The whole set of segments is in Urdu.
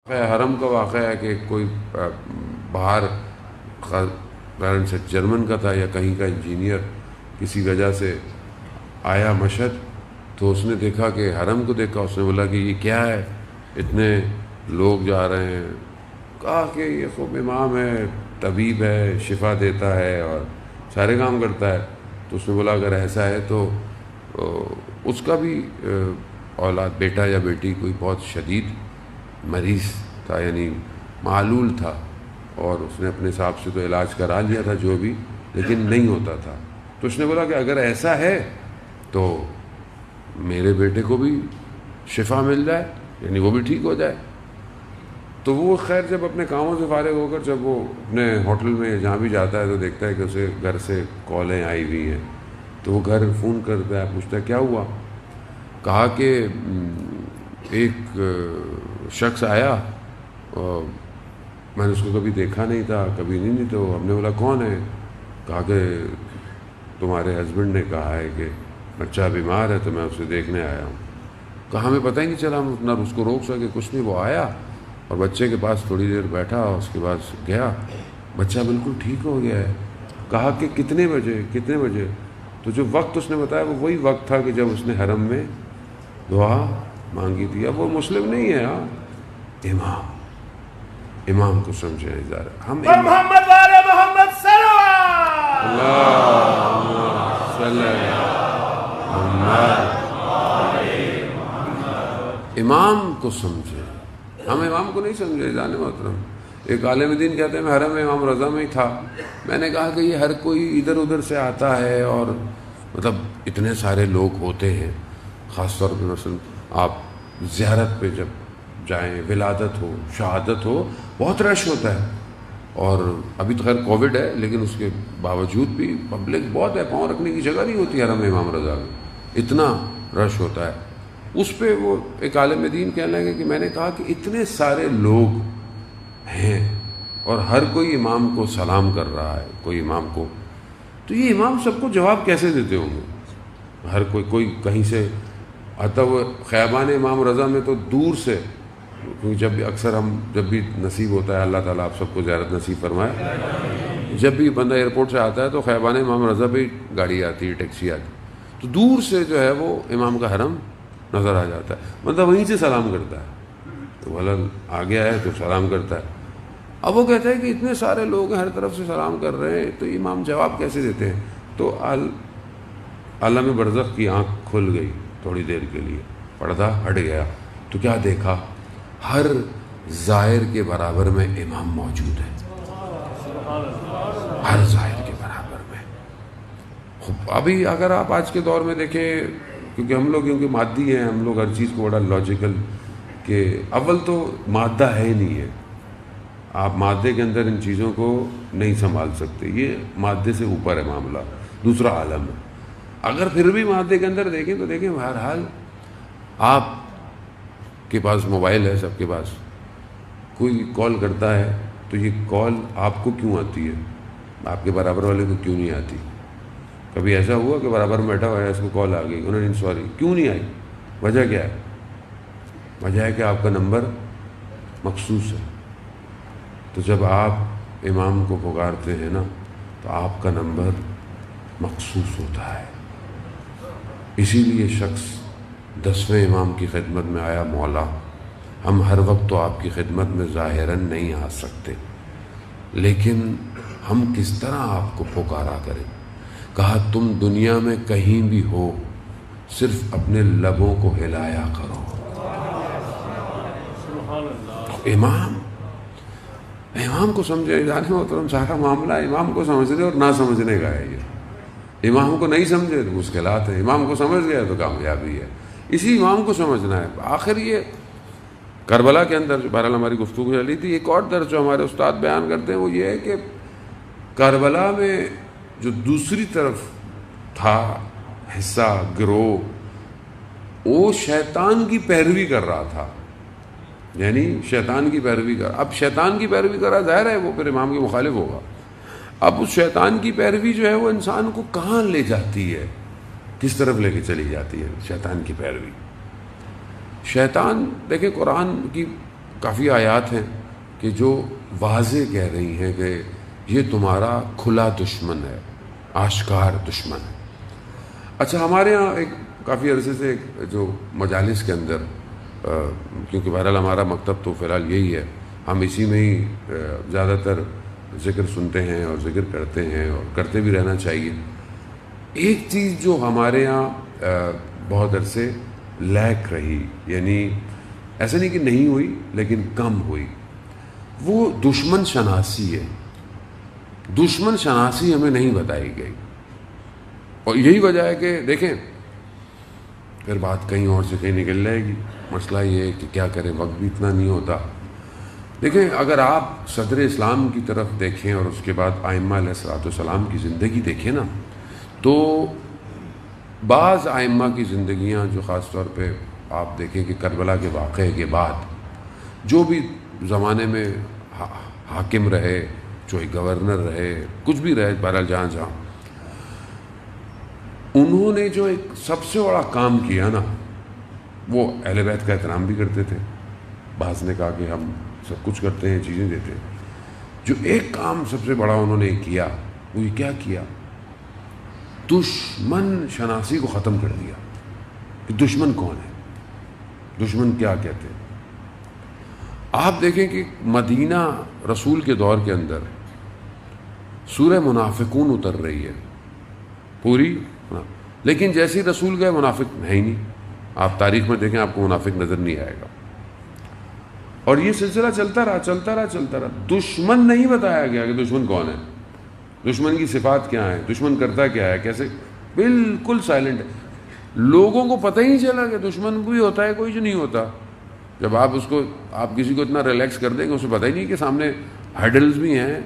حرم کا واقعہ ہے کہ کوئی باہر پیرنٹ سے جرمن کا تھا یا کہیں کا انجینئر کسی وجہ سے آیا مشہد، تو اس نے دیکھا کہ حرم کو دیکھا، اس نے بولا کہ یہ کیا ہے، اتنے لوگ جا رہے ہیں. کہا کہ یہ خوب امام ہے، طبیب ہے، شفا دیتا ہے اور سارے کام کرتا ہے. تو اس نے بولا اگر ایسا ہے تو اس کا بھی اولاد بیٹا یا بیٹی کوئی بہت شدید مریض تھا، یعنی معلول تھا، اور اس نے اپنے حساب سے تو علاج کرا لیا تھا جو بھی، لیکن نہیں ہوتا تھا. تو اس نے بولا کہ اگر ایسا ہے تو میرے بیٹے کو بھی شفا مل جائے، یعنی وہ بھی ٹھیک ہو جائے. تو وہ خیر جب اپنے کاموں سے فارغ ہو کر جب وہ اپنے ہوٹل میں جہاں بھی جاتا ہے تو دیکھتا ہے کہ اسے گھر سے کالیں آئی ہوئی ہیں. تو وہ گھر فون کرتا ہے، پوچھتا ہے کیا ہوا. کہا کہ ایک شخص آیا اور میں نے اس کو کبھی دیکھا نہیں تھا، کبھی نہیں. تو ہم نے بولا کون ہے. کہا کہ تمہارے ہسبینڈ نے کہا ہے کہ بچہ بیمار ہے تو میں اسے دیکھنے آیا ہوں. کہا ہمیں پتہ ہی نہیں چلا، ہم اتنا اس کو روک سکے کچھ نہیں. وہ آیا اور بچے کے پاس تھوڑی دیر بیٹھا، اس کے بعد گیا. بچہ بالکل ٹھیک ہو گیا ہے. کہا کہ کتنے بجے. تو جو وقت اس نے بتایا وہ وہی وقت تھا کہ جب اس نے حرم میں دعا مانگی تھی. اب وہ مسلم نہیں ہے، ہاں امام کو سمجھے ادارہ. ہم محمد والے محمد صلی امام کو سمجھے، ہم امام کو نہیں سمجھے. جانے محترم، ایک عالم دین کہتے ہیں میں حرم امام رضا میں ہی تھا. میں نے کہا کہ یہ ہر کوئی ادھر ادھر سے آتا ہے اور مطلب اتنے سارے لوگ ہوتے ہیں، خاص طور پہ مثلا آپ زیارت پہ جب جائیں، ولادت ہو، شہادت ہو، بہت رش ہوتا ہے. اور ابھی تو خیر کووڈ ہے لیکن اس کے باوجود بھی پبلک بہت ہے، پاؤں رکھنے کی جگہ نہیں ہوتی حرم امام رضا میں، اتنا رش ہوتا ہے. اس پہ وہ ایک عالم دین کہنے لگے کہ میں نے کہا کہ اتنے سارے لوگ ہیں اور ہر کوئی امام کو سلام کر رہا ہے، کوئی امام کو، تو یہ امام سب کو جواب کیسے دیتے ہوں گے. ہر کوئی کہیں سے آتا. وہ خیابان امام رضا میں تو دور سے، کیونکہ جب بھی اکثر جب بھی نصیب ہوتا ہے، اللہ تعالیٰ آپ سب کو زیارت نصیب فرمائے، جب بھی بندہ ایئرپورٹ سے آتا ہے تو خیابان امام رضا پہ گاڑی آتی ہے، ٹیکسی آتی، تو دور سے جو ہے وہ امام کا حرم نظر آ جاتا ہے. مطلب وہیں سے سلام کرتا ہے، تو بھلا آ گیا ہے تو سلام کرتا ہے. اب وہ کہتا ہے کہ اتنے سارے لوگ ہر طرف سے سلام کر رہے ہیں تو امام جواب کیسے دیتے ہیں. تو عالم برزخ کی آنکھ کھل گئی تھوڑی دیر کے لیے، پردہ ہٹ گیا. تو کیا دیکھا؟ ہر زائر کے برابر میں امام موجود ہے، ہر زائر کے برابر میں. ابھی اگر آپ آج کے دور میں دیکھیں، کیونکہ ہم لوگ کیونکہ مادی ہیں، ہم لوگ ہر چیز کو بڑا لاجیکل، کہ اول تو مادہ ہے ہی نہیں ہے، آپ مادے کے اندر ان چیزوں کو نہیں سنبھال سکتے، یہ مادے سے اوپر ہے معاملہ، دوسرا عالم ہے. اگر پھر بھی مادے کے اندر دیکھیں تو دیکھیں بہرحال آپ کے پاس موبائل ہے، سب کے پاس، کوئی کال کرتا ہے تو یہ کال آپ کو کیوں آتی ہے، آپ کے برابر والے کو کیوں نہیں آتی. کبھی ایسا ہوا کہ برابر میں بیٹھا ہوا ہے، اس کو کال آ گئی، انہوں نے سوری کیوں نہیں آئی، وجہ کیا ہے؟ وجہ ہے کہ آپ کا نمبر مخصوص ہے. تو جب آپ امام کو پکارتے ہیں نا تو آپ کا نمبر مخصوص ہوتا ہے. اسی لیے شخص 10ویں امام کی خدمت میں آیا، مولا ہم ہر وقت تو آپ کی خدمت میں ظاہراً نہیں آ سکتے، لیکن ہم کس طرح آپ کو پکارا کریں. کہا تم دنیا میں کہیں بھی ہو، صرف اپنے لبوں کو ہلایا کرو. امام کو سمجھے. جانے محترم، سارا معاملہ امام کو سمجھنے اور نہ سمجھنے کا ہے. یہ امام کو نہیں سمجھے تو مشکلات ہیں، امام کو سمجھ گیا تو کامیابی ہے. اسی امام کو سمجھنا ہے. آخر یہ کربلا کے اندر جو بہرحال ہماری گفتگو چلی تھی، ایک اور درس جو ہمارے استاد بیان کرتے ہیں وہ یہ ہے کہ کربلا میں جو دوسری طرف تھا حصہ، گروہ، وہ شیطان کی پیروی کر رہا تھا، یعنی شیطان کی پیروی کر. اب شیطان کی پیروی کر رہا، ظاہر ہے وہ پھر امام کے مخالف ہوگا. اب اس شیطان کی پیروی جو ہے وہ انسان کو کہاں لے جاتی ہے، کس طرف لے کے چلی جاتی ہے شیطان کی پیروی. شیطان دیکھیں قرآن کی کافی آیات ہیں کہ جو واضح کہہ رہی ہیں کہ یہ تمہارا کھلا دشمن ہے، آشکار دشمن ہے۔ اچھا، ہمارے ہاں ایک کافی عرصے سے جو مجالس کے اندر، کیونکہ بہرحال ہمارا مکتب تو فی الحال یہی ہے، ہم اسی میں ہی زیادہ تر ذکر سنتے ہیں اور ذکر کرتے ہیں اور کرتے بھی رہنا چاہیے۔ ایک چیز جو ہمارے ہاں بہت عرصے لیک رہی، یعنی ایسا نہیں کہ نہیں ہوئی لیکن کم ہوئی، وہ دشمن شناسی ہے۔ دشمن شناسی ہمیں نہیں بتائی گئی، اور یہی وجہ ہے کہ دیکھیں پھر بات کہیں اور سے کہیں نکل جائے گی۔ مسئلہ یہ ہے کہ کیا کریں، وقت بھی اتنا نہیں ہوتا۔ دیکھیں، اگر آپ صدر اسلام کی طرف دیکھیں اور اس کے بعد ائمہ علیہ الصلوۃ والسلام کی زندگی دیکھیں نا، تو بعض ائمہ کی زندگیاں جو خاص طور پہ آپ دیکھیں کہ کربلا کے واقعے کے بعد جو بھی زمانے میں حاکم رہے، جو گورنر رہے، کچھ بھی رہے، بہرحال جہاں انہوں نے جو ایک سب سے بڑا کام کیا نا، وہ اہل بیت کا احترام بھی کرتے تھے۔ بعض نے کہا کہ ہم سب کچھ کرتے ہیں، چیزیں دیتے ہیں۔ جو ایک کام سب سے بڑا انہوں نے کیا، وہ یہ کیا کیا؟ دشمن شناسی کو ختم کر دیا کہ دشمن کون ہے، دشمن کیا کہتے ہیں۔ آپ دیکھیں کہ مدینہ رسول کے دور کے اندر سورہ منافقون اتر رہی ہے پوری، لیکن جیسے رسول گئے منافق ہے ہی نہیں۔ آپ تاریخ میں دیکھیں، آپ کو منافق نظر نہیں آئے گا۔ اور یہ سلسلہ چلتا رہا۔ دشمن نہیں بتایا گیا کہ دشمن کون ہے، دشمن کی صفات کیا ہیں، دشمن کرتا کیا ہے، کیسے، بالکل سائلنٹ ہے۔ لوگوں کو پتہ ہی نہیں چلا کہ دشمن بھی ہوتا ہے کوئی جو نہیں ہوتا۔ جب آپ کسی کو اتنا ریلیکس کر دیں گے، اسے پتہ ہی نہیں کہ سامنے ہیڈلز بھی ہیں،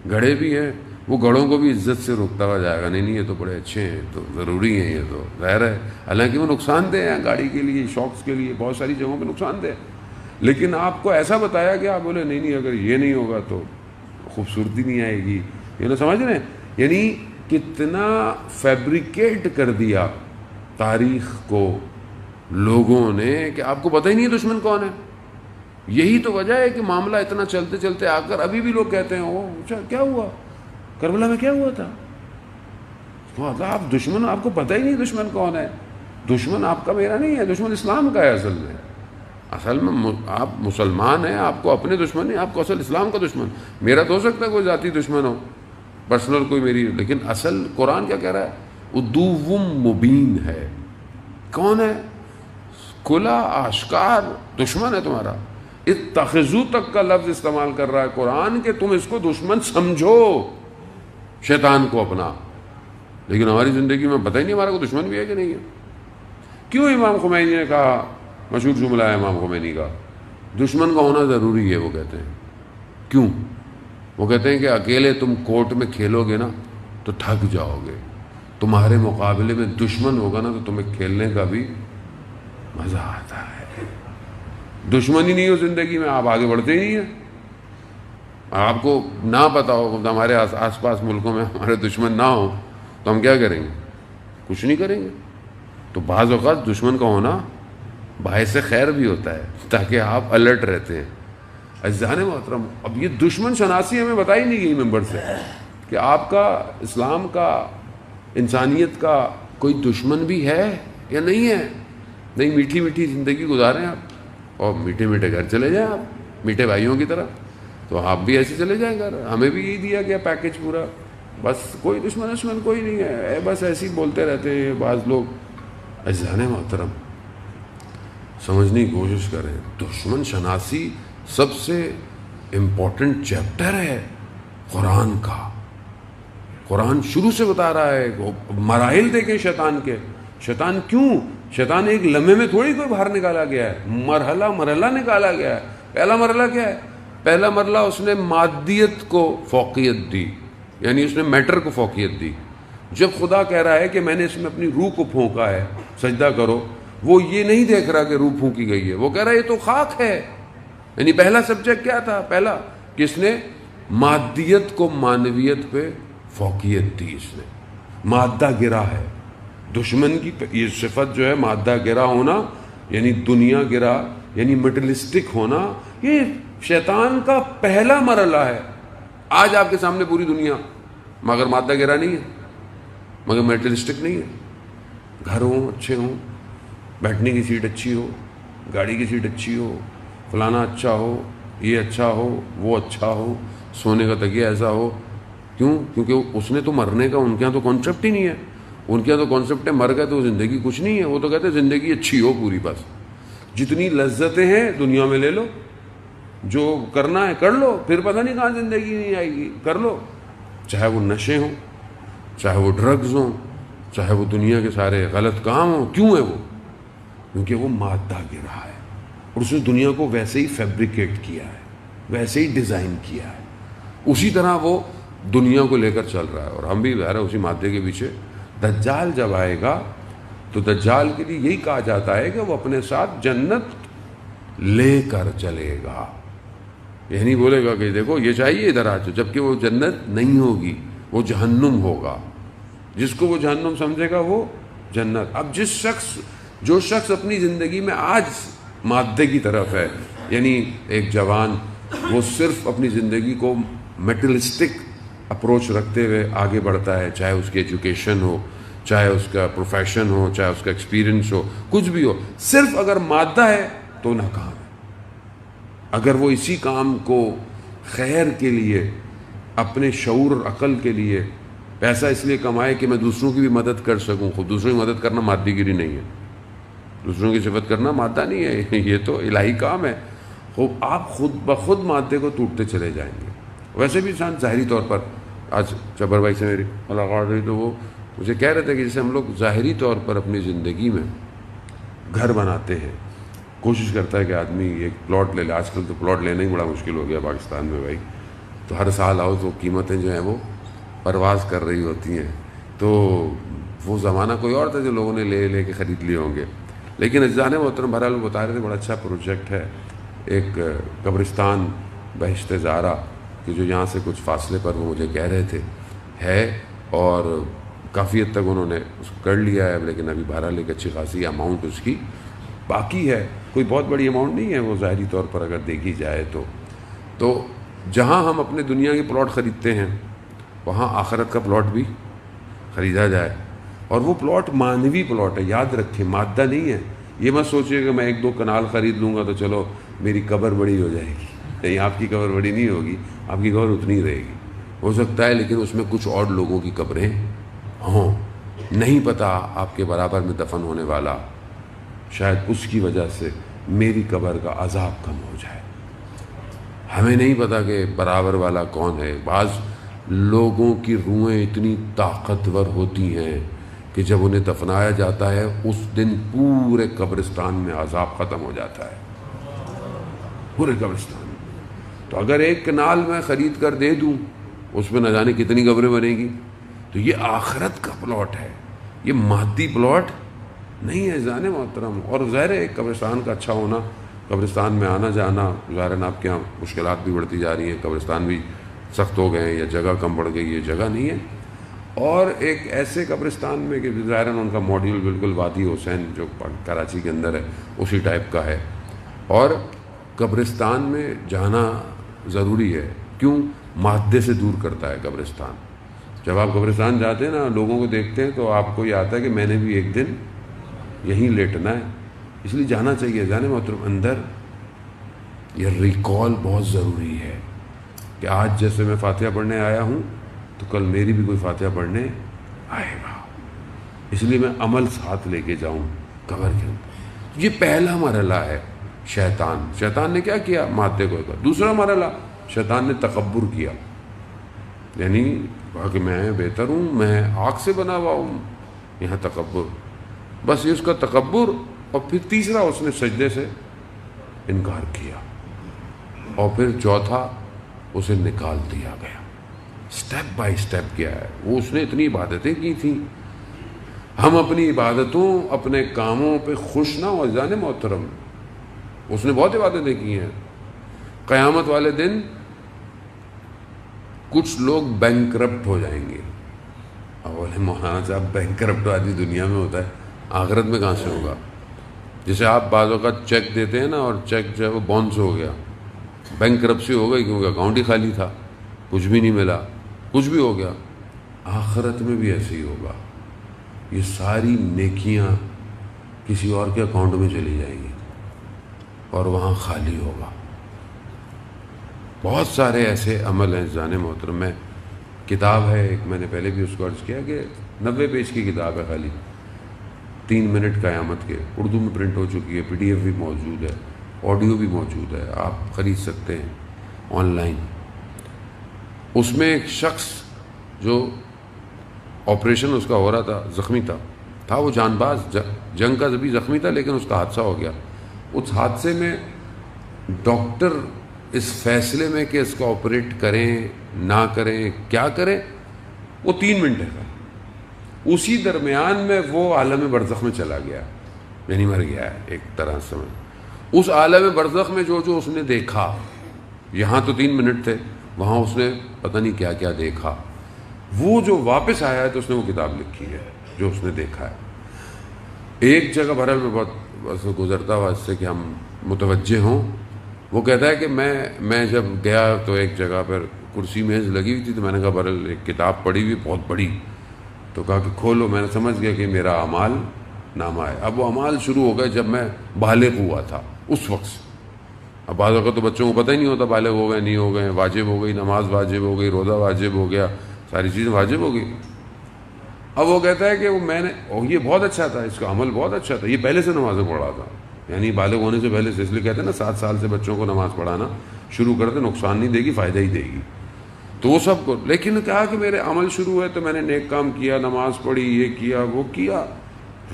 گھڑے بھی ہیں، وہ گھڑوں کو بھی عزت سے روکتا ہوا جائے گا، نہیں یہ تو بڑے اچھے ہیں، تو ضروری ہیں، یہ تو ظاہر ہے۔ حالانکہ وہ نقصان دہ ہیں گاڑی کے لیے، شاکس کے لیے، بہت ساری جگہوں پہ نقصان دہ، لیکن آپ کو ایسا بتایا کہ آپ بولے نہیں اگر یہ نہیں ہوگا تو خوبصورتی نہیں آئے گی، یہ نہ سمجھ رہے ہیں؟ یعنی کتنا فیبریکیٹ کر دیا تاریخ کو لوگوں نے کہ آپ کو پتہ ہی نہیں ہے دشمن کون ہے۔ یہی تو وجہ ہے کہ معاملہ اتنا چلتے چلتے آ کر ابھی بھی لوگ کہتے ہیں اچھا کیا ہوا کربلا میں، کیا ہوا تھا؟ آپ دشمن، آپ کو پتہ ہی نہیں دشمن کون ہے۔ دشمن آپ کا میرا نہیں ہے، دشمن اسلام کا ہے۔ اصل میں آپ مسلمان ہیں، آپ کو اپنے دشمن نہیں، آپ کو اصل اسلام کا دشمن۔ میرا تو ہو سکتا ہے کوئی ذاتی دشمن ہو، پرسنل کوئی میری، لیکن اصل قرآن کیا کہہ رہا ہے؟ عدو مبین ہے۔ کون ہے؟ کھلا آشکار دشمن ہے تمہارا۔ اتخذو تک کا لفظ استعمال کر رہا ہے قرآن کہ تم اس کو دشمن سمجھو، شیطان کو اپنا۔ لیکن ہماری زندگی میں پتہ ہی نہیں ہمارا کو دشمن بھی ہے کہ نہیں ہے۔ کیوں امام خمینی نے کہا، مشہور جملہ ہے امام خمینی کا، دشمن کا ہونا ضروری ہے۔ وہ کہتے ہیں کیوں؟ وہ کہتے ہیں کہ اکیلے تم کورٹ میں کھیلو گے نا تو تھک جاؤ گے، تمہارے مقابلے میں دشمن ہوگا نا تو تمہیں کھیلنے کا بھی مزہ آتا ہے۔ دشمن ہی نہیں ہو زندگی میں، آپ آگے بڑھتے ہی نہیں ہیں۔ آپ کو نہ پتا ہو، ہمارے آس پاس ملکوں میں ہمارے دشمن نہ ہو تو ہم کیا کریں گے؟ کچھ نہیں کریں گے۔ تو بعض اوقات دشمن کا ہونا باعث خیر بھی ہوتا ہے تاکہ آپ الرٹ رہتے ہیں۔ عزیزان محترم، اب یہ دشمن شناسی ہمیں بتائی نہیں گئی ممبر سے کہ آپ کا، اسلام کا، انسانیت کا کوئی دشمن بھی ہے یا نہیں ہے۔ نہیں، میٹھی میٹھی زندگی گزاریں آپ، اور میٹھے میٹھے گھر چلے جائیں آپ، میٹھے بھائیوں کی طرح، تو آپ بھی ایسے چلے جائیں گھر۔ ہمیں بھی یہی دیا گیا پیکج پورا، بس کوئی دشمن کوئی نہیں ہے، بس ایسے ہی بولتے رہتے ہیں بعض لوگ۔ عزیزان محترم، سمجھنے کی کوشش کریں، دشمن شناسی سب سے امپورٹنٹ چیپٹر ہے قرآن کا۔ قرآن شروع سے بتا رہا ہے، مراحل دیکھیں شیطان کے۔ شیطان کیوں؟ شیطان ایک لمحے میں تھوڑی کوئی باہر نکالا گیا ہے، مرحلہ نکالا گیا ہے۔ پہلا مرحلہ کیا ہے؟ پہلا مرحلہ اس نے مادیت کو فوقیت دی، یعنی اس نے میٹر کو فوقیت دی۔ جب خدا کہہ رہا ہے کہ میں نے اس میں اپنی روح کو پھونکا ہے، سجدہ کرو، وہ یہ نہیں دیکھ رہا کہ روح پھونکی گئی ہے، وہ کہہ رہا ہے یہ تو خاک ہے۔ یعنی پہلا سبجیکٹ کیا تھا؟ پہلا کہ اس نے مادیت کو معنویت پہ فوقیت دی، اس نے مادہ گرا ہے۔ دشمن کی یہ صفت جو ہے مادہ گرا ہونا، یعنی دنیا گرا، یعنی میٹلسٹک ہونا یہ شیطان کا پہلا مرحلہ ہے. آج آپ کے سامنے پوری دنیا مگر مادہ گرا نہیں ہے, مگر میٹلسٹک نہیں ہے. گھر ہوں اچھے ہوں, بیٹھنے کی سیٹ اچھی ہو, گاڑی کی سیٹ اچھی ہو, فلانا اچھا ہو, یہ اچھا ہو, وہ اچھا ہو, سونے کا تکیہ ایسا ہو. کیوں؟ کیونکہ اس نے تو مرنے کا ان کے یہاں تو کانسیپٹ ہی نہیں ہے. ان کے یہاں تو کانسیپٹ ہے مر گئے تو زندگی کچھ نہیں ہے. وہ تو کہتے ہیں زندگی اچھی ہو پوری, بس جتنی لذتیں ہیں دنیا میں لے لو, جو کرنا ہے کر لو, پھر پتہ نہیں کہاں زندگی نہیں آئے گی, کر لو. چاہے وہ نشے ہوں, چاہے وہ ڈرگز ہوں, چاہے وہ دنیا کے سارے غلط کام ہوں. کیوں ہے وہ؟ کیونکہ وہ مادہ گرا ہے اور اس نے دنیا کو ویسے ہی فیبریکیٹ کیا ہے, ویسے ہی ڈیزائن کیا ہے. اسی طرح وہ دنیا کو لے کر چل رہا ہے, اور ہم بھی ظاہر ہے اسی مادے کے پیچھے. دجال جب آئے گا تو دجال کے لیے یہی کہا جاتا ہے کہ وہ اپنے ساتھ جنت لے کر چلے گا. یہ نہیں بولے گا کہ دیکھو یہ چاہیے ادھر آ جاؤ, جبکہ وہ جنت نہیں ہوگی, وہ جہنم ہوگا. جس کو وہ جہنم سمجھے گا وہ جنت. اب جو شخص اپنی زندگی میں آج مادے کی طرف ہے, یعنی ایک جوان وہ صرف اپنی زندگی کو میٹلسٹک اپروچ رکھتے ہوئے آگے بڑھتا ہے, چاہے اس کی ایجوکیشن ہو, چاہے اس کا پروفیشن ہو, چاہے اس کا ایکسپیرینس ہو, کچھ بھی ہو, صرف اگر مادہ ہے تو ناکام ہے. اگر وہ اسی کام کو خیر کے لیے, اپنے شعور اور عقل کے لیے پیسہ اس لیے کمائے کہ میں دوسروں کی بھی مدد کر سکوں. خود دوسروں کی مدد کرنا مادی گیری نہیں ہے, دوسروں کی صفت کرنا مادہ نہیں ہے, یہ تو الہی کام ہے. آپ خود بخود مادے کو ٹوٹتے چلے جائیں گے. ویسے بھی انسان ظاہری طور پر, آج جبر بھائی سے میری ملاقات ہوئی تو وہ مجھے کہہ رہے تھے کہ جیسے ہم لوگ ظاہری طور پر اپنی زندگی میں گھر بناتے ہیں, کوشش کرتا ہے کہ آدمی ایک پلاٹ لے لے. آج کل تو پلاٹ لینا ہی بڑا مشکل ہو گیا پاکستان میں بھائی, تو ہر سال آؤ تو قیمتیں جو ہیں وہ پرواز کر رہی ہوتی ہیں. تو وہ زمانہ کوئی اور تھا جو لوگوں نے لے کے خرید لیے ہوں گے. لیکن اجزان محترم بہرحال بتا رہے تھے بڑا اچھا پروجیکٹ ہے ایک قبرستان بہشت زہرا کہ جو یہاں سے کچھ فاصلے پر وہ مجھے کہہ رہے تھے ہے, اور کافی حد تک انہوں نے اس کو کر لیا ہے. لیکن ابھی بہرحال ایک اچھی خاصی اماؤنٹ اس کی باقی ہے. کوئی بہت بڑی اماؤنٹ نہیں ہے وہ ظاہری طور پر اگر دیکھی جائے تو جہاں ہم اپنے دنیا کے پلاٹ خریدتے ہیں وہاں آخرت کا پلاٹ بھی خریدا جائے. اور وہ پلاٹ مانوی پلاٹ ہے, یاد رکھیں, مادہ نہیں ہے. یہ مت سوچیے کہ میں 1-2 کنال خرید لوں گا تو چلو میری قبر بڑی ہو جائے گی. نہیں, آپ کی قبر بڑی نہیں ہوگی, آپ کی قبر اتنی رہے گی. ہو سکتا ہے لیکن اس میں کچھ اور لوگوں کی قبریں ہوں, نہیں پتہ آپ کے برابر میں دفن ہونے والا شاید اس کی وجہ سے میری قبر کا عذاب کم ہو جائے. ہمیں نہیں پتہ کہ برابر والا کون ہے. بعض لوگوں کی روحیں اتنی طاقتور ہوتی ہیں کہ جب انہیں دفنایا جاتا ہے اس دن پورے قبرستان میں عذاب ختم ہو جاتا ہے, پورے قبرستان. تو اگر 1 کنال میں خرید کر دے دوں اس میں نہ جانے کتنی قبریں بنے گی. تو یہ آخرت کا پلاٹ ہے, یہ مادی پلاٹ نہیں ہے جانے محترم. اور ظاہر ہے قبرستان کا اچھا ہونا, قبرستان میں آنا جانا, ظاہر آپ کے یہاں مشکلات بھی بڑھتی جا رہی ہیں, قبرستان بھی سخت ہو گئے ہیں یا جگہ کم پڑ گئی, یہ جگہ نہیں ہے. اور ایک ایسے قبرستان میں کہ ظاہر ان کا ماڈیول بالکل وادی حسین جو کراچی کے اندر ہے اسی ٹائپ کا ہے. اور قبرستان میں جانا ضروری ہے. کیوں؟ مادے سے دور کرتا ہے قبرستان. جب آپ قبرستان جاتے ہیں نا, لوگوں کو دیکھتے ہیں تو آپ کو یہ آتا ہے کہ میں نے بھی ایک دن یہیں لیٹنا ہے, اس لیے جانا چاہیے. جانے محترم اندر یہ ریکال بہت ضروری ہے کہ آج جیسے میں فاتحہ پڑھنے آیا ہوں تو کل میری بھی کوئی فاتحہ پڑھنے آئے گا, اس لیے میں عمل ساتھ لے کے جاؤں قبر کے اندر. یہ پہلا مرحلہ ہے. شیطان نے کیا کیا؟ مادے کو. دوسرا مرحلہ شیطان نے تکبر کیا, یعنی کہا کہ میں بہتر ہوں, میں آگ سے بنا ہوا ہوں. یہاں تکبر, بس یہ اس کا تکبر. اور پھر تیسرا اس نے سجدے سے انکار کیا, اور پھر چوتھا اسے نکال دیا گیا. سٹیپ بائی سٹیپ کیا ہے وہ. اس نے اتنی عبادتیں کی تھیں. ہم اپنی عبادتوں اپنے کاموں پہ خوش نہ ہو جانے محترم. اس نے بہت عبادتیں کی ہیں. قیامت والے دن کچھ لوگ بینکرپٹ ہو جائیں گے. اب بولے مولانا صاحب بینکرپٹ آدمی دنیا میں ہوتا ہے, آخرت میں کہاں سے ہوگا؟ جیسے آپ بعض اوقات چیک دیتے ہیں نا اور چیک جو ہے وہ باؤنس ہو گیا، بینک کرپسی ہو گئی کیونکہ اکاؤنٹ ہی خالی تھا، کچھ بھی نہیں ملا، کچھ بھی ہو گیا. آخرت میں بھی ایسے ہی ہوگا. یہ ساری نیکیاں کسی اور کے اکاؤنٹ میں چلی جائیں گی اور وہاں خالی ہوگا. بہت سارے ایسے عمل ہیں جان محترم. میں کتاب ہے ایک، میں نے پہلے بھی اس کو عرض کیا کہ 90 پیج کی کتاب ہے، خالی 3 منٹ قیامت کے، اردو میں پرنٹ ہو چکی ہے، PDF بھی موجود ہے، آڈیو بھی موجود ہے، آپ خرید سکتے ہیں آن لائن. اس میں ایک شخص جو آپریشن اس کا ہو رہا تھا، زخمی تھا وہ جان باز، جنگ کا بھی زخمی تھا، لیکن اس کا حادثہ ہو گیا. اس حادثے میں ڈاکٹر اس فیصلے میں کہ اس کو آپریٹ کریں نہ کریں کیا کریں، وہ 3 منٹ ہے. اسی درمیان میں وہ عالم برزخ میں چلا گیا، یعنی مر گیا ہے ایک طرح سے. اس عالم برزخ میں جو اس نے دیکھا، یہاں تو 3 منٹ تھے، وہاں اس نے پتہ نہیں کیا کیا دیکھا. وہ جو واپس آیا ہے تو اس نے وہ کتاب لکھی ہے جو اس نے دیکھا ہے. ایک جگہ بہرحال میں بہت گزرتا ہوا اس سے کہ ہم متوجہ ہوں. وہ کہتا ہے کہ میں جب گیا تو ایک جگہ پر کرسی میز لگی ہوئی تھی، تو میں نے کہا بہرحال ایک کتاب پڑھی ہوئی بہت بڑی، تو کہا کہ کھولو. میں نے سمجھ گیا کہ میرا اعمال نامہ ہے. اب وہ اعمال شروع ہو گئے جب میں بالغ ہوا تھا اس وقت سے. اب بعض اوقات تو بچوں کو پتہ ہی نہیں ہوتا بالغ ہو گئے نہیں ہو گئے. واجب ہو گئی نماز، واجب ہو گئی روزہ، واجب ہو گیا، ساری چیزیں واجب ہو گئی. اب وہ کہتا ہے کہ یہ بہت اچھا تھا، اس کا عمل بہت اچھا تھا، یہ پہلے سے نمازیں پڑھ رہا تھا، یعنی بالغ ہونے سے پہلے سے. اس لیے کہتے ہیں نا 7 سال سے بچوں کو نماز پڑھانا شروع کرتے، نقصان نہیں دے گی، فائدہ ہی دے گی. تو وہ سب کو، لیکن کہا کہ میرے عمل شروع ہے تو میں نے نیک کام کیا، نماز پڑھی، یہ کیا وہ کیا.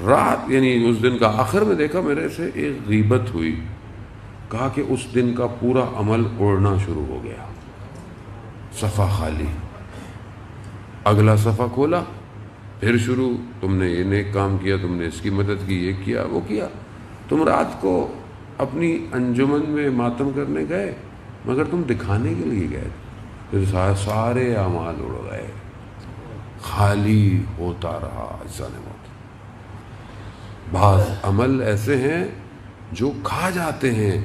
رات یعنی اس دن کا آخر میں دیکھا میرے سے ایک غیبت ہوئی. کہا کہ اس دن کا پورا عمل اڑنا شروع ہو گیا، صفحہ خالی. اگلا صفحہ کھولا، پھر شروع، تم نے یہ نیک کام کیا، تم نے اس کی مدد کی، یہ کیا وہ کیا. تم رات کو اپنی انجمن میں ماتم کرنے گئے مگر تم دکھانے کے لیے گئے، پھر سارے اعمال اڑ گئے، خالی ہوتا رہا. جان موت. بعض عمل ایسے ہیں جو کھا جاتے ہیں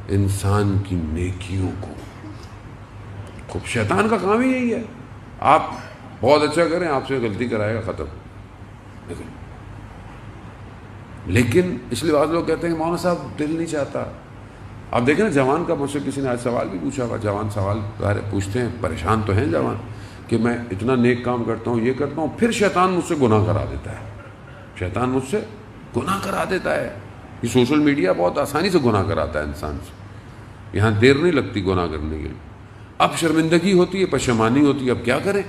انسان کی نیکیوں کو. خوب شیطان کا کام ہی یہی ہے، آپ بہت اچھا کریں، آپ سے غلطی کرائے گا، ختم. لیکن اس لیے بعض لوگ کہتے ہیں کہ مولانا صاحب دل نہیں چاہتا. آپ دیکھیں نا جوان کا، مجھ سے کسی نے آج سوال بھی پوچھا ہوا، جوان سوال پوچھتے ہیں، پریشان تو ہیں جوان کہ میں اتنا نیک کام کرتا ہوں، یہ کرتا ہوں، پھر شیطان مجھ سے گناہ کرا دیتا ہے. شیطان مجھ سے گناہ کرا دیتا ہے. یہ سوشل میڈیا بہت آسانی سے گناہ کراتا ہے انسان سے، یہاں دیر نہیں لگتی گناہ کرنے کے لیے. اب شرمندگی ہوتی ہے، پشیمانی ہوتی ہے، اب کیا کریں.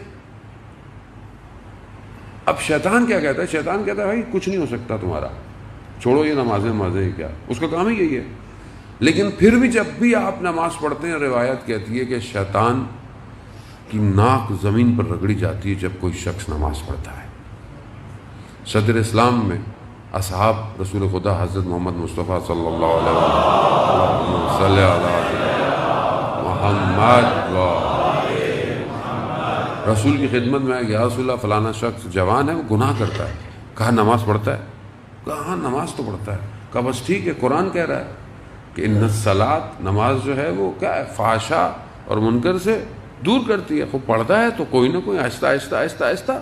اب شیطان کیا کہتا ہے؟ شیطان کہتا ہے بھائی کچھ نہیں ہو سکتا تمہارا، چھوڑو یہ نمازیں کیا، اس کا کام ہی یہی ہے. لیکن پھر بھی جب بھی آپ نماز پڑھتے ہیں، روایت کہتی ہے کہ شیطان کی ناک زمین پر رگڑی جاتی ہے جب کوئی شخص نماز پڑھتا ہے. صدر اسلام میں اصحاب رسول خدا حضرت محمد مصطفیٰ صلی اللہ علیہ وسلم محمد رسول کی خدمت میں آئے، یا رسول اللہ فلانا شخص جوان ہے، وہ گناہ کرتا ہے. کہا نماز پڑھتا ہے؟ کہا ہاں نماز تو پڑھتا ہے. کہا بس ٹھیک ہے، قرآن کہہ رہا ہے کہ ان الصلاۃ، نماز جو ہے وہ کیا ہے، فحشاء اور منکر سے دور کرتی ہے. خوب پڑھتا ہے تو کوئی نہ کوئی آہستہ آہستہ آہستہ آہستہ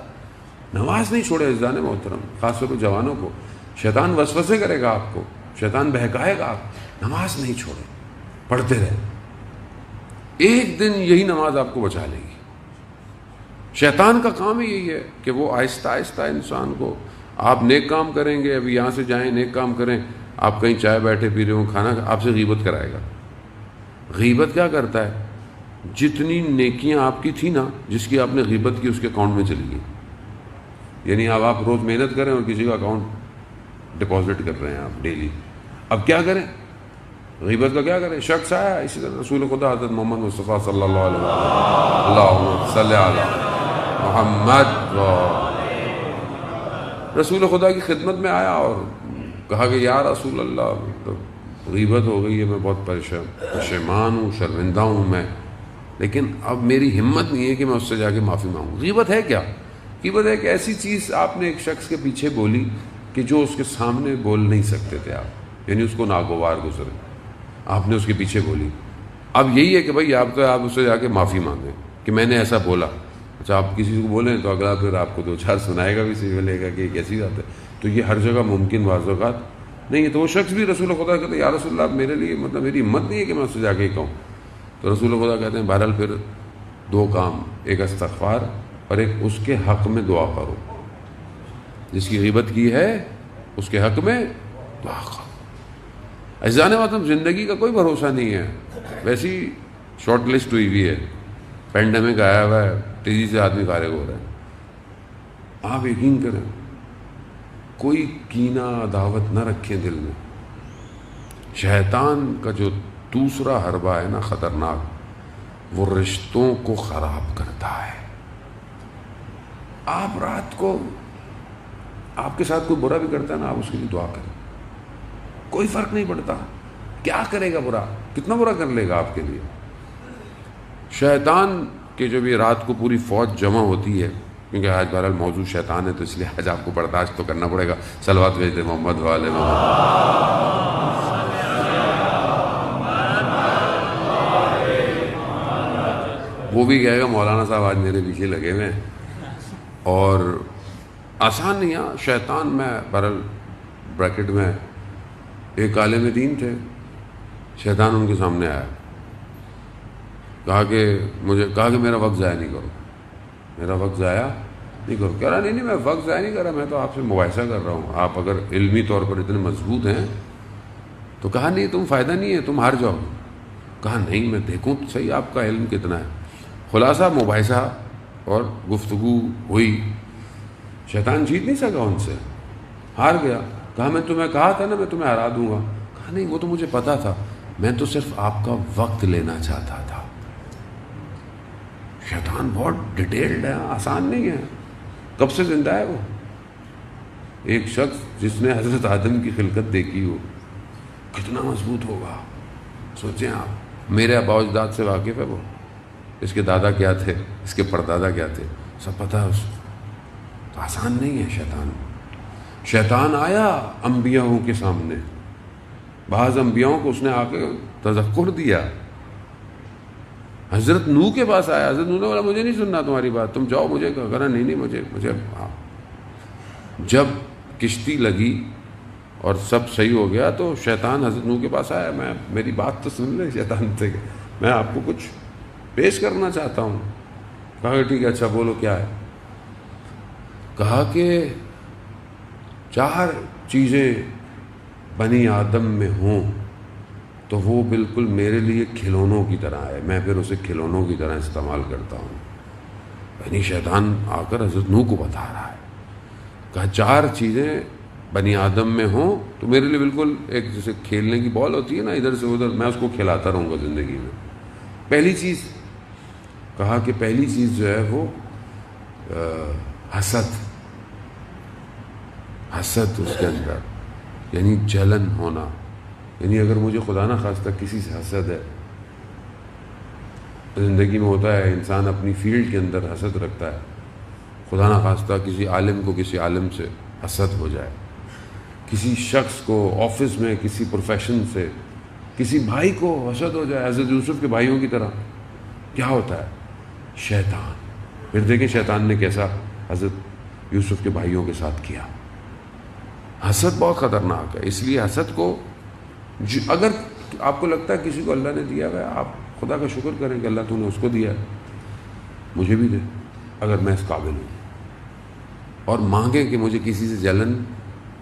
نماز نہیں چھوڑے. عزیزان محترم، خاص طور پر جوانوں کو، شیطان وسوسے کرے گا آپ کو، شیطان بہکائے گا آپ، نماز نہیں چھوڑے، پڑھتے رہے. ایک دن یہی نماز آپ کو بچا لے گی. شیطان کا کام ہی یہی ہے کہ وہ آہستہ آہستہ انسان کو، آپ نیک کام کریں گے، ابھی یہاں سے جائیں نیک کام کریں، آپ کہیں چائے بیٹھے پی رہے ہوں، کھانا، آپ سے غیبت کرائے گا. غیبت کیا کرتا ہے؟ جتنی نیکیاں آپ کی تھی نا، جس کی آپ نے غیبت کی، اس کے اکاؤنٹ میں چلی گئی. یعنی اب آپ روز محنت کریں اور کسی کا اکاؤنٹ ڈپازٹ کر رہے ہیں آپ ڈیلی. اب کیا کریں؟ غیبت کا کیا کریں؟ شخص آیا، اسی طرح رسول خدا حضرت محمد مصطفیٰ صلی اللہ علیہ وسلم، اللہم صلی علی محمد، رسول خدا کی خدمت میں آیا اور کہا کہ یا رسول اللہ غیبت ہو گئی ہے، میں بہت پشیمان ہوں، شرمندہ ہوں میں، لیکن اب میری ہمت نہیں ہے کہ میں اس سے جا کے معافی مانگوں. غیبت ہے کیا؟ غیبت ہے کہ ایسی چیز آپ نے ایک شخص کے پیچھے بولی کہ جو اس کے سامنے بول نہیں سکتے تھے آپ. یعنی اس کو ناگوار گزرے. آپ نے اس کے پیچھے بولی. اب یہی ہے کہ بھائی آپ تو آپ اس سے جا کے معافی مانگیں کہ میں نے ایسا بولا. اچھا آپ کسی کو بولیں تو اگلا پھر آپ کو 2-4 سنائے گا بھی, بولے گا کہ کیسی بات ہے. تو یہ ہر جگہ ممکن بعض اوقات نہیں ہے. تو وہ شخص بھی رسول خدا کہتے ہیں یا رسول اللہ میرے لیے مطلب میری ہمت نہیں ہے کہ میں اس سے جا کے کہوں. تو رسول خدا کہتے ہیں بہرحال پھر 2 کام, ایک استغفار اور ایک اس کے حق میں دعا کرو. جس کی غیبت کی ہے اس کے حق میں دعا کرو. عزیزان محترم, زندگی کا کوئی بھروسہ نہیں ہے. ویسی شارٹ لسٹ ہوئی ہوئی ہے, پینڈیمک آیا ہوا ہے, تیزی سے آدمی فارغ ہو رہا ہے. آپ یقین کریں کوئی کینہ عداوت نہ رکھیں دل میں. شیطان کا جو دوسرا حربہ ہے نا خطرناک, وہ رشتوں کو خراب کرتا ہے. آپ رات کو آپ کے ساتھ کوئی برا بھی کرتا ہے نا, آپ اس کے لیے دعا کریں. کوئی فرق نہیں پڑتا کیا کرے گا برا, کتنا برا کر لے گا آپ کے لیے. شیطان کے جب یہ رات کو پوری فوج جمع ہوتی ہے, کیونکہ آج بہرحال موضوع شیطان ہے تو اس لیے آج آپ کو برداشت تو کرنا پڑے گا. صلوات بھیجتے محمد والے محمد. وہ بھی کہے گا مولانا صاحب آج میرے پیچھے لگے ہوئے ہیں. اور آسان نہیں ہے شیطان. میں بہرحال بریکٹ میں ایک عالم دین تھے, شیطان ان کے سامنے آیا, کہا کہ میرا وقت ضائع نہیں کرو, میرا وقت ضائع نہیں کرو. کہہ رہا نہیں میں وقت ضائع نہیں کر رہا, میں تو آپ سے مباحثہ کر رہا ہوں. آپ اگر علمی طور پر اتنے مضبوط ہیں تو کہا نہیں تم فائدہ نہیں ہے, تم ہار جاؤ. کہا نہیں میں دیکھوں تو صحیح آپ کا علم کتنا ہے. خلاصہ مباحثہ اور گفتگو ہوئی. شیطان جیت نہیں سکا ان سے, ہار گیا. کہا میں تمہیں کہا تھا نا میں تمہیں ہرا دوں گا. کہا نہیں وہ تو مجھے پتا تھا, میں تو صرف آپ کا وقت لینا چاہتا تھا. شیطان بہت ڈیٹیلڈ ہے, آسان نہیں ہے. کب سے زندہ ہے وہ؟ ایک شخص جس نے حضرت آدم کی خلقت دیکھی ہو, کتنا مضبوط ہوگا سوچیں آپ. میرے آباء و اجداد سے واقف ہے وہ, اس کے دادا کیا تھے, اس کے پردادا کیا تھے, سب پتہ ہے اس کو. تو آسان نہیں ہے شیطان. شیطان آیا انبیاءوں کے سامنے, بعض انبیاءوں کو اس نے آ کے تذکر دیا. حضرت نوح کے پاس آیا, حضرت نوح نے بولا مجھے نہیں سننا تمہاری بات, تم جاؤ. مجھے کہا نہیں مجھے جب کشتی لگی اور سب صحیح ہو گیا تو شیطان حضرت نوح کے پاس آیا. میری بات تو سن لیں شیطان سے, میں آپ کو کچھ پیش کرنا چاہتا ہوں. کہا کہ ٹھیک ہے, اچھا بولو کیا ہے. کہا کہ 4 چیزیں بنی آدم میں ہوں تو وہ بالکل میرے لیے کھلونوں کی طرح ہے, میں پھر اسے کھلونوں کی طرح استعمال کرتا ہوں. یعنی شیطان آ کر حضرت نوح کو بتا رہا ہے. کہا 4 چیزیں بنی آدم میں ہوں تو میرے لیے بالکل ایک جیسے کھیلنے کی بال ہوتی ہے نا ادھر سے ادھر, میں اس کو کھلاتا رہوں گا زندگی میں. پہلی چیز, کہا کہ پہلی چیز جو ہے وہ حسد اس کے اندر, یعنی جلن ہونا. یعنی اگر مجھے خدا نہ خواستہ کسی سے حسد ہے, زندگی میں ہوتا ہے انسان اپنی فیلڈ کے اندر حسد رکھتا ہے, خدا نہ خواستہ کسی عالم کو کسی عالم سے حسد ہو جائے, کسی شخص کو آفس میں کسی پروفیشن سے کسی بھائی کو حسد ہو جائے, حضرت یوسف کے بھائیوں کی طرح. کیا ہوتا ہے؟ شیطان. پھر دیکھیں شیطان نے کیسا حضرت یوسف کے بھائیوں کے ساتھ کیا. حسد بہت خطرناک ہے. اس لیے حسد کو اگر آپ کو لگتا ہے کسی کو اللہ نے دیا ہے, آپ خدا کا شکر کریں کہ اللہ تو نے اس کو دیا ہے, مجھے بھی دے اگر میں اس قابل ہوں, اور مانگیں کہ مجھے کسی سے جلن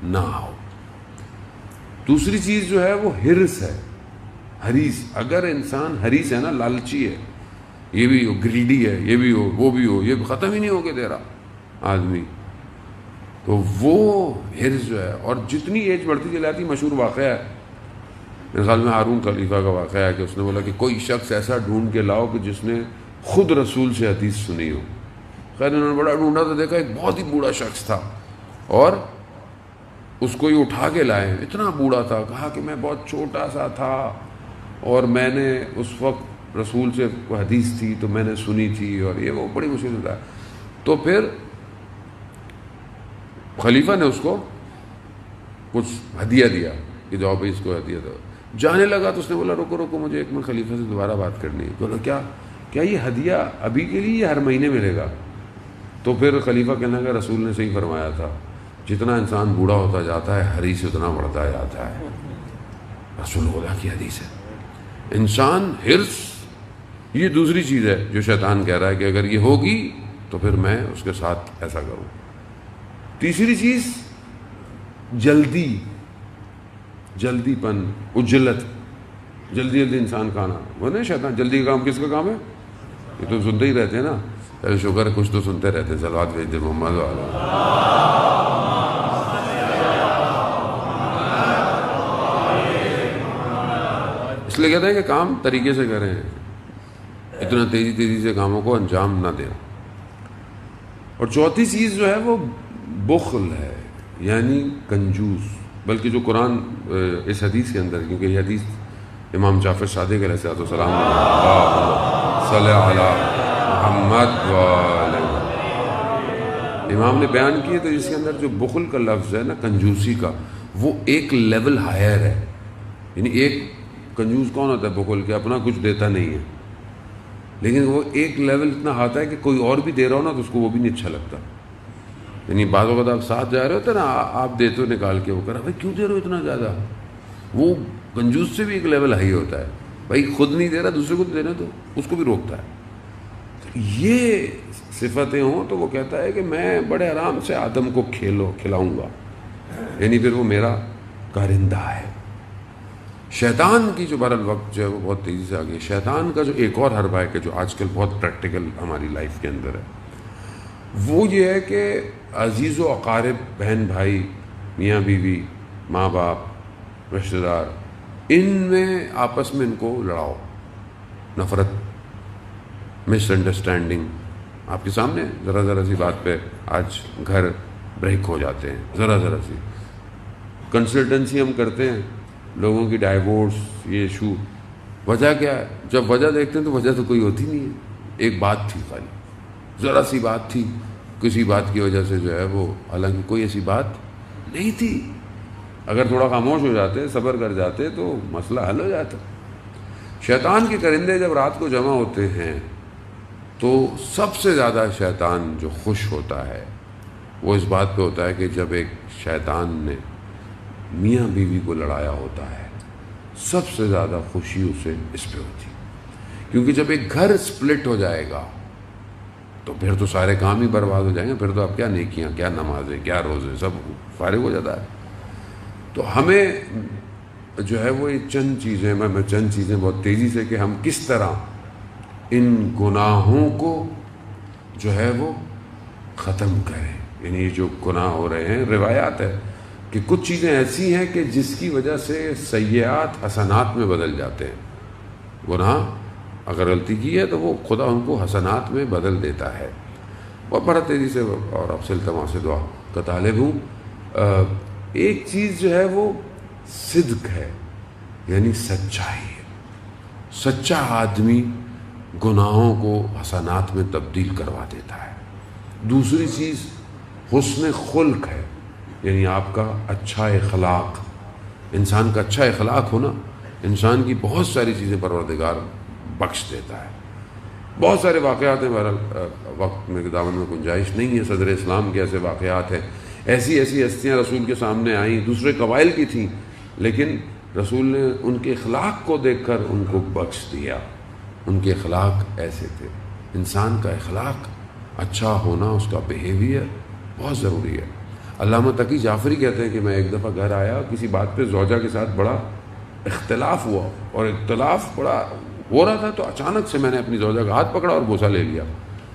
نہ ہو. دوسری چیز جو ہے وہ حرص ہے, حریص. اگر انسان حریص ہے نا, لالچی ہے, یہ بھی ہو, گریڈی ہے, یہ بھی ہو وہ بھی ہو, یہ ختم ہی نہیں ہو کے دے رہا آدمی, تو وہ حرص جو ہے. اور جتنی ایج بڑھتی چلی جاتی, مشہور واقعہ ہے میرے خیال میں ہارون خلیفہ کا واقعہ ہے کہ اس نے بولا کہ کوئی شخص ایسا ڈھونڈ کے لاؤ کہ جس نے خود رسول سے حدیث سنی ہو. خیر انہوں نے بڑا ڈھونڈا تو دیکھا ایک بہت ہی بوڑھا شخص تھا, اور اس کو یہ اٹھا کے لائے. اتنا بوڑھا تھا, کہا کہ میں بہت چھوٹا سا تھا اور میں نے اس وقت رسول سے کوئی حدیث تھی تو میں نے سنی تھی, اور یہ وہ بڑی مشکل ہوتا ہے. تو پھر خلیفہ نے اس کو کچھ ہدیہ دیا, کہ جاؤ بھائی اس کو ہدیہ دو. جانے لگا تو اس نے بولا رکو رکو مجھے ایک منٹ خلیفہ سے دوبارہ بات کرنی ہے. بولا کیا یہ ہدیہ ابھی کے لیے یا ہر مہینے ملے گا؟ تو پھر خلیفہ کہنے لگا رسول نے صحیح فرمایا تھا، جتنا انسان بوڑھا ہوتا جاتا ہے حریص اتنا بڑھتا جاتا ہے. رسول خدا کی حدیث ہے. انسان حرص یہ دوسری چیز ہے جو شیطان کہہ رہا ہے کہ اگر یہ ہوگی تو پھر میں اس کے ساتھ ایسا کروں. تیسری چیز جلدی پن، عجلت، جلدی انسان کھانا. وہ نہیں شیطان جلدی کا کام کس کا کام ہے؟ یہ تو سنتے ہی رہتے ہیں نا. شکر ہے کچھ تو سنتے رہتے ہیں. صلوات بھیج دے محمد والا. اس لیے کہتے ہیں کہ کام طریقے سے کریں، اتنا تیزی سے کاموں کو انجام نہ دیں. اور چوتھی چیز جو ہے وہ بخل ہے، یعنی کنجوس. بلکہ جو قرآن اس حدیث کے اندر، کیونکہ یہ حدیث امام جعفر صادق علیہ السلام صلی علی محمد امام نے بیان کی ہے، تو اس کے اندر جو بخل کا لفظ ہے نا، کنجوسی کا، وہ ایک لیول ہائر ہے. یعنی ایک کنجوس کون ہوتا ہے؟ بخل کے اپنا کچھ دیتا نہیں ہے، لیکن وہ ایک لیول اتنا آتا ہے کہ کوئی اور بھی دے رہا ہو نا تو اس کو وہ بھی نہیں اچھا لگتا. یعنی بعض اوقات آپ ساتھ جا رہے ہوتے نا، آپ دیتے ہو نکال کے، وہ کہہ رہا بھائی کیوں دے رہے ہو اتنا زیادہ. وہ کنجوس سے بھی ایک لیول ہائی ہوتا ہے. بھائی خود نہیں دے رہا دوسرے کو دینا تو اس کو بھی روکتا ہے. یہ صفتیں ہوں تو وہ کہتا ہے کہ میں بڑے آرام سے آدم کو کھلاؤں گا، یعنی پھر وہ میرا کارندہ ہے. شیطان کی جو بہرحال وقت جو ہے وہ بہت تیزی سے آگئی. شیطان کا جو ایک اور حربہ ہے کہ جو آج کل بہت پریکٹیکل ہماری لائف کے اندر ہے، وہ یہ ہے کہ عزیز و اقارب، بہن بھائی، میاں بیوی، ماں باپ، رشتہ دار، ان میں آپس میں ان کو لڑاؤ، نفرت، مس انڈرسٹینڈنگ. آپ کے سامنے ذرا سی بات پہ آج گھر بریک ہو جاتے ہیں. ذرا سی کنسلٹنسی ہم کرتے ہیں لوگوں کی، ڈائیورس، یہ ایشو. وجہ کیا ہے؟ جب وجہ دیکھتے ہیں تو وجہ تو کوئی ہوتی نہیں ہے. ایک بات تھی، خالی ذرا سی بات تھی، کسی بات کی وجہ سے جو ہے وہ، حالانکہ کوئی ایسی بات نہیں تھی. اگر تھوڑا خاموش ہو جاتے، صبر کر جاتے تو مسئلہ حل ہو جاتا. شیطان کے کرندے جب رات کو جمع ہوتے ہیں تو سب سے زیادہ شیطان جو خوش ہوتا ہے وہ اس بات پہ ہوتا ہے کہ جب ایک شیطان نے میاں بیوی کو لڑایا ہوتا ہے، سب سے زیادہ خوشی اسے اس پہ ہوتی. کیونکہ جب ایک گھر سپلٹ ہو جائے گا تو پھر تو سارے کام ہی برباد ہو جائیں گے. پھر تو اب کیا نیکیاں، کیا نمازیں، کیا روزے، سب فارغ ہو جاتا ہے. تو ہمیں جو ہے وہ یہ چند چیزیں، میں چند چیزیں بہت تیزی سے، کہ ہم کس طرح ان گناہوں کو جو ہے وہ ختم کریں. یعنی یہ جو گناہ ہو رہے ہیں، روایات ہے کہ کچھ چیزیں ایسی ہیں کہ جس کی وجہ سے سیئات حسنات میں بدل جاتے ہیں. گناہ اگر غلطی کی ہے تو وہ خدا ان کو حسنات میں بدل دیتا ہے. اور بڑا تیزی سے، اور اب سے التماس دعا کا طالب ہوں. ایک چیز جو ہے وہ صدق ہے، یعنی سچائی ہے. سچا آدمی گناہوں کو حسنات میں تبدیل کروا دیتا ہے. دوسری چیز حسن خلق ہے، یعنی آپ کا اچھا اخلاق. انسان کا اچھا اخلاق ہونا انسان کی بہت ساری چیزیں پروردگار بخش دیتا ہے. بہت سارے واقعات ہیں، بہرحال وقت میں دامن میں گنجائش نہیں ہے. صدر اسلام کے ایسے واقعات ہیں، ایسی ہستیاں رسول کے سامنے آئیں، دوسرے قبائل کی تھیں، لیکن رسول نے ان کے اخلاق کو دیکھ کر ان کو بخش دیا. ان کے اخلاق ایسے تھے. انسان کا اخلاق اچھا ہونا، اس کا بیہیویئر بہت ضروری ہے. علامہ تقی جعفری کہتے ہیں کہ میں ایک دفعہ گھر آیا، کسی بات پہ زوجہ کے ساتھ بڑا اختلاف ہوا، اور اختلاف بڑا ہو رہا تھا، تو اچانک سے میں نے اپنی زوجہ کا ہاتھ پکڑا اور بوسہ لے لیا.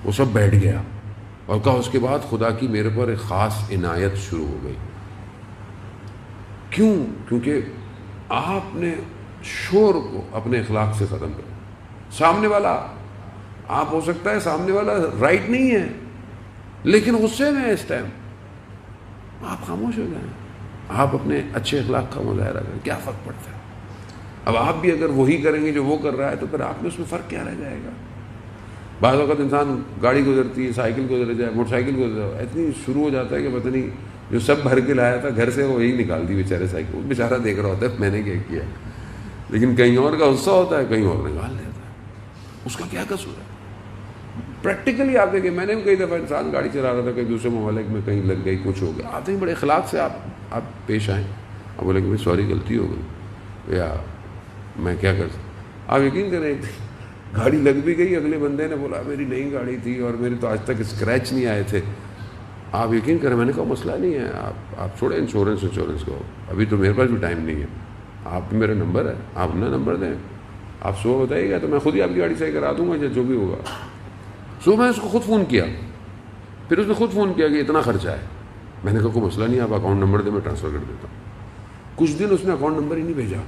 وہ سب بیٹھ گیا اور کہا اس کے بعد خدا کی میرے پر ایک خاص عنایت شروع ہو گئی. کیوں؟ کیونکہ آپ نے شور کو اپنے اخلاق سے ختم کرو. سامنے والا، آپ ہو سکتا ہے سامنے والا رائٹ نہیں ہے لیکن غصے میں ہے اس ٹائم، آپ خاموش ہو جائیں، آپ اپنے اچھے اخلاق کا مظاہرہ کریں، کیا فرق پڑتا ہے؟ اب آپ بھی اگر وہی کریں گے جو وہ کر رہا ہے تو پھر آپ میں اس میں فرق کیا رہ جائے گا؟ بعض وقت انسان گاڑی گزرتی ہے، سائیکل گزر جائے، موٹر سائیکل گزر جائے، اتنی شروع ہو جاتا ہے کہ پتہ نہیں جو سب بھر کے لایا تھا گھر سے وہی نکال دی بیچارے سائیکل. بیچارہ دیکھ رہا ہوتا ہے میں نے کیا کیا, لیکن کہیں اور کا غصہ ہوتا ہے, کہیں اور نکال دیتا ہے. اس کا کیا قصور ہے؟ پریکٹیکلی آپ دیکھیں, میں نے بھی کئی دفعہ انسان گاڑی چلا رہا تھا کہیں دوسرے ممالک میں, کہیں لگ گئی, کچھ ہو گیا, آتے ہی بڑے اخلاق سے آپ پیش آئیں, آپ بولے کہ بھائی سوری غلطی ہو گئی, یا میں کیا کر سکتا. آپ یقین کریں گاڑی لگ بھی گئی, اگلے بندے نے بولا میری نئی گاڑی تھی اور میرے تو آج تک اسکریچ نہیں آئے تھے. آپ یقین کریں, میں نے کہا مسئلہ نہیں ہے, آپ چھوڑیں انشورنس کو, ابھی تو میرے پاس بھی ٹائم نہیں ہے, آپ میرا نمبر ہے, آپ اپنا نمبر دیں, آپ صبح بتائیے گا تو میں خود ہی آپ کی گاڑی صحیح کرا دوں گا, جو بھی ہوگا. صبح میں اس کو خود فون کیا, پھر اس نے خود فون کیا کہ اتنا خرچہ ہے. میں نے کہا کوئی مسئلہ نہیں, آپ اکاؤنٹ نمبر دیں, میں ٹرانسفر کر دیتا ہوں. کچھ دن اس نے اکاؤنٹ نمبر ہی نہیں بھیجا,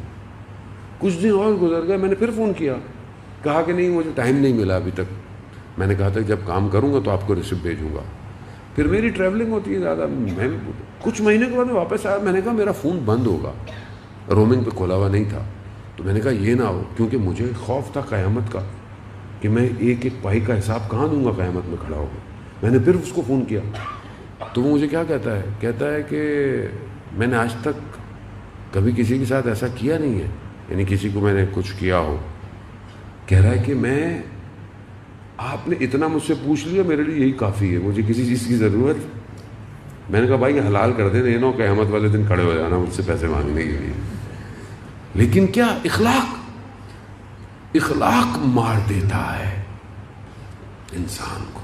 کچھ دن اور گزر گئے, میں نے پھر فون کیا, کہا کہ نہیں مجھے ٹائم نہیں ملا ابھی تک. میں نے کہا تھا جب کام کروں گا تو آپ کو ریسیپٹ بھیجوں گا. پھر میری ٹریولنگ ہوتی ہے زیادہ, میں کچھ مہینے کے بعد میں واپس آیا, میں نے کہا میرا فون بند ہوگا, رومنگ پہ کھولا ہوا نہیں تھا. تو میں نے کہا یہ نہ ہو, کیونکہ مجھے خوف تھا قیامت کا کہ میں ایک ایک پائی کا حساب کہاں دوں گا قیامت میں کھڑا ہو گیا. میں نے پھر اس کو فون کیا تو وہ مجھے کیا کہتا ہے کہ میں نے آج تک کبھی کسی کے ساتھ ایسا کیا نہیں ہے, یعنی کسی کو میں نے کچھ کیا ہو. کہہ رہا ہے کہ میں, آپ نے اتنا مجھ سے پوچھ لیا, میرے لیے یہی کافی ہے, مجھے کسی چیز کی ضرورت. میں نے کہا بھائی حلال کر دیں, نہیں نو قیامت والے دن کھڑے ہو جانا مجھ سے پیسے مانگنے کے لیے. لیکن کیا اخلاق مار دیتا ہے انسان کو.